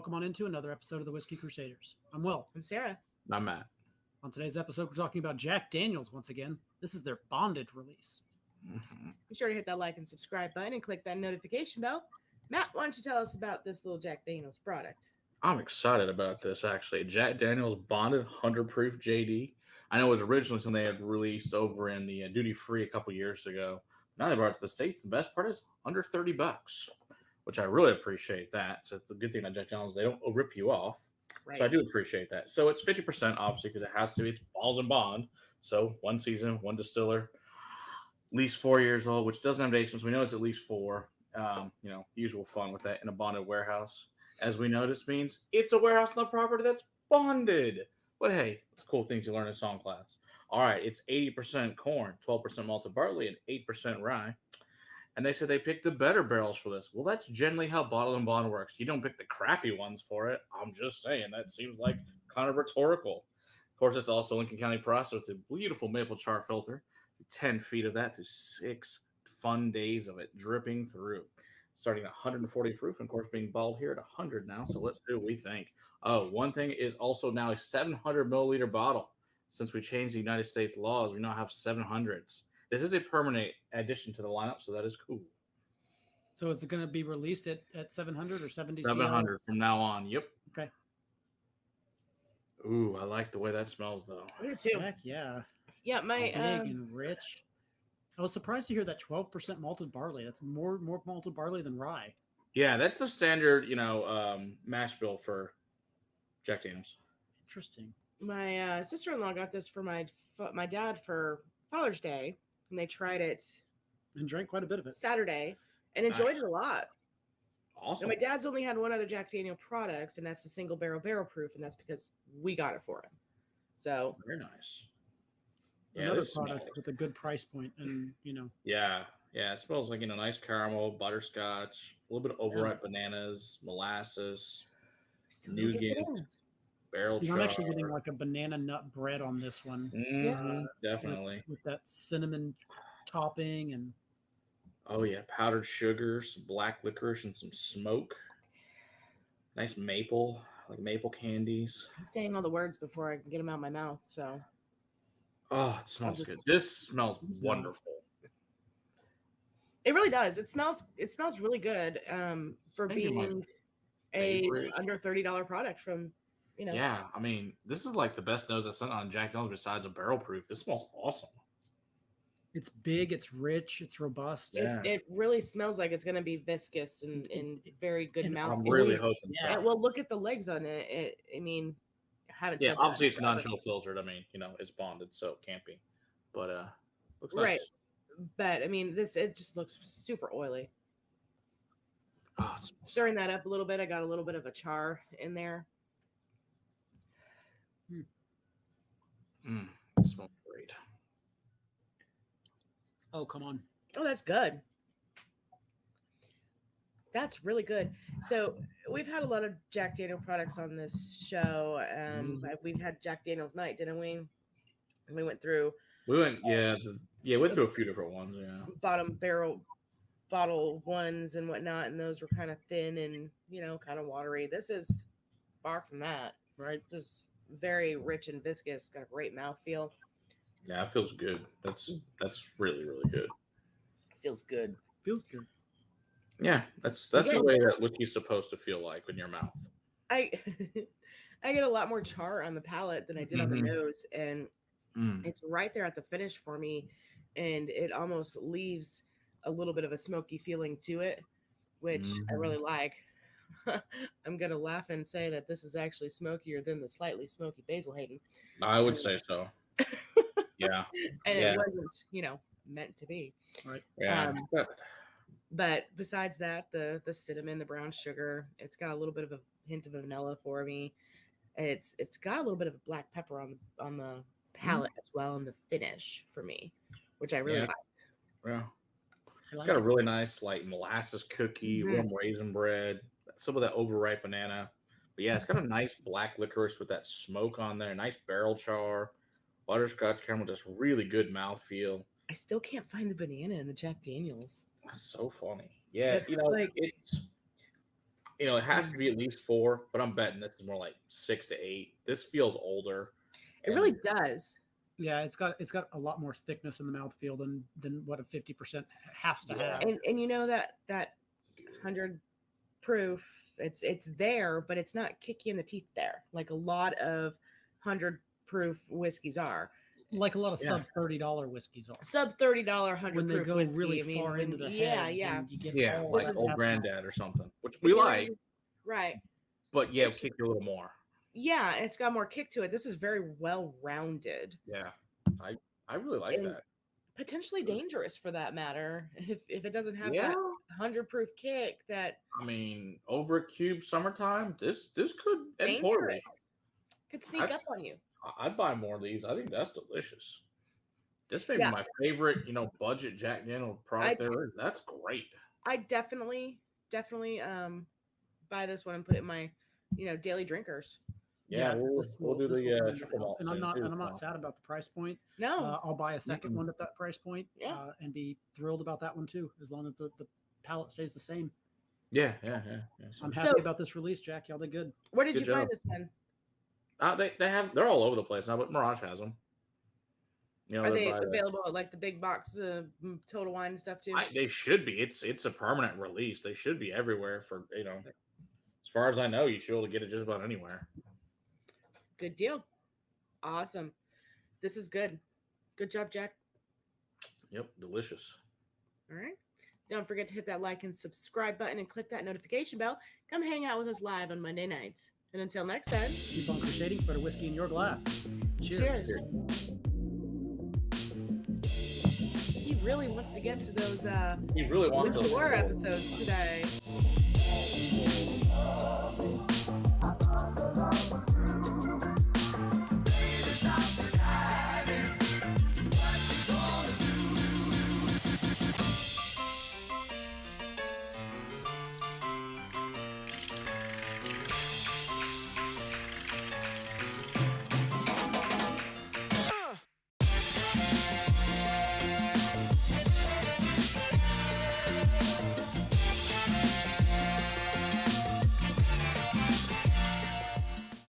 welcome on into another episode of the Whiskey Crusaders. I'm Will. I'm Sarah. I'm Matt. On today's episode, we're talking about Jack Daniels once again. This is their bonded release. Mm-hmm. Be sure to hit that like and subscribe button and click that notification bell. Matt, why don't you tell us about this little Jack Daniels product? I'm excited about this, actually. Jack Daniels Bonded 100 Proof JD. I know it was originally something they had released over in the duty-free a couple years ago. Now they brought it to the States. The best part is under $30, which I really appreciate that. So it's a good thing that Jack Daniels, they don't rip you off. Right. So I do appreciate that. So it's 50%, obviously, because it has to be. It's bottled and bond. So one season, one distiller, at least 4 years old, which doesn't have dates. We know it's at least 4. Usual fun with that in a bonded warehouse. As we know, this means it's a warehouse on the property that's bonded. But hey, it's cool things you learn in song class. All right, it's 80% corn, 12% malted barley, and 8% rye. And they said they picked the better barrels for this. Well, that's generally how bottled and bond works. You don't pick the crappy ones for it. I'm just saying. That seems like kind of rhetorical. Of course, it's also Lincoln County process with a beautiful maple char filter. 10 feet of that through 6 fun days of it dripping through. Starting at 140 proof, and of course being bottled here at 100 now. So let's see what we think. Oh, one thing is also now a 700 milliliter bottle. Since we changed the United States laws, we now have 700s. This is a permanent addition to the lineup, so that is cool. So is it going to be released at 700 or 70? 700 from now on. Yep. Okay. Ooh, I like the way that smells, though. Me too. Heck yeah. Yeah, It's my big and rich. I was surprised to hear that 12% malted barley. That's more malted barley than rye. Yeah, that's the standard, mash bill for Jack Daniels. Interesting. my sister-in-law got this for my dad for Father's Day, and they tried it And drank quite a bit of it. Saturday and enjoyed Nice. it a lot. Awesome. And my dad's only had one other Jack Daniel product, and that's the single barrel proof, and that's because we got it for him. So Very nice. Yeah, Another this product smells- with a good price point, and Yeah, it smells like nice caramel, butterscotch, a little bit of overripe bananas, molasses, still don't get nougat, bananas. barrel I'm char. actually getting like a banana nut bread on this one. Mhm, definitely. With that cinnamon topping and Oh yeah, powdered sugar, some black licorice, and some smoke. Nice maple, like maple candies. I'm saying all the words before I can get them out of my mouth. So Oh, it smells good. This smells wonderful. it really does. It smells really good for Maybe my being a favorite. under $30 product from Yeah, I mean, this is like the best nose that's on Jack Daniels besides a barrel proof. This smells awesome. it's big, it's rich, it's robust. Yeah. It really smells like it's going to be viscous and very good And mouth. I'm really hoping Yeah. so. Well, look at the legs on it. I mean, I haven't Yeah, said obviously that, it's non-chill filtered. I mean, it's bonded, so it can't be. But looks nice. Right. But I mean, it just looks super oily. Oh, it smells Stirring that up a little bit, I got a little bit of a char in there. it smells great. Oh, come on. Oh, that's good. That's really good. So we've had a lot of Jack Daniel products on this show. We've had Jack Daniel's night, didn't we? And we went through We went, we went through a few different ones, yeah. bottom barrel bottle ones and whatnot, and those were kind of thin and kind of watery. This is far from that. Right. This is very rich and viscous, got a great mouthfeel. Yeah, it feels good. That's really, really good. Feels good. Feels good. Yeah, that's the way that whiskey's supposed to feel like in your mouth. I I get a lot more char on the palate than I did on the nose, and it's right there at the finish for me, and it almost leaves a little bit of a smoky feeling to it, which I really like. I'm gonna laugh and say that this is actually smokier than the slightly smoky Basil Hayden. I would say so. Yeah. And Yeah. it wasn't, meant to be. Right. Yeah. But besides that, the cinnamon, the brown sugar, it's got a little bit of a hint of vanilla for me. It's got a little bit of black pepper on the palate as well, and the finish for me, which I really like. Yeah. I It's like got a it. really nice molasses cookie, warm raisin bread, some of that overripe banana. But yeah, it's got a nice black licorice with that smoke on there, nice barrel char, butterscotch caramel, just really good mouthfeel. I still can't find the banana in the Jack Daniels. That's so funny. Yeah, It's like- it's It has to be at least 4, but I'm betting this is more like 6 to 8. This feels older. It really does. Yeah, it's got a lot more thickness in the mouthfeel than what a 50% has to have. And you know that 100 proof, it's there, but it's not kicky in the teeth there, like a lot of 100 proof whiskeys are. Like a lot of sub $30 whiskeys are. Sub $30 100 when they proof go whiskey, really far into the heads. Yeah. And you get like Old Granddad or something, which we like. Right. But yeah, kick you a little more. Yeah, it's got more kick to it. This is very well rounded. Yeah, I really like that. Potentially dangerous for that matter. If it doesn't have that 100 proof kick, that over a cube summertime, this could end dangerous. poorly. Could sneak up on you. I'd buy more of these. I think that's delicious. This may be my favorite, budget Jack Daniel product there is. That's great. I definitely buy this one and put it in my, daily drinkers. Yeah, we'll do the triple malt. And I'm not sad about the price point. No, I'll buy a second one at that price point. Yeah. And be thrilled about that one too, as long as the palate stays the same. Yeah. I'm happy about this release, Jack. Y'all did good. Where did you find this one? They're all over the place now, but Mirage has them. Are they available at like the big box Total Wine and stuff too? They should be. It's a permanent release. They should be everywhere for as far as I know, you should be able to get it just about anywhere. Good deal. Awesome. This is good. Good job, Jack. Yep, delicious. All right. Don't forget to hit that like and subscribe button and click that notification bell. Come hang out with us live on Monday nights. And until next time, keep on crusading for better whiskey in your glass. Cheers. He really wants to get to those he really wants those war episodes today.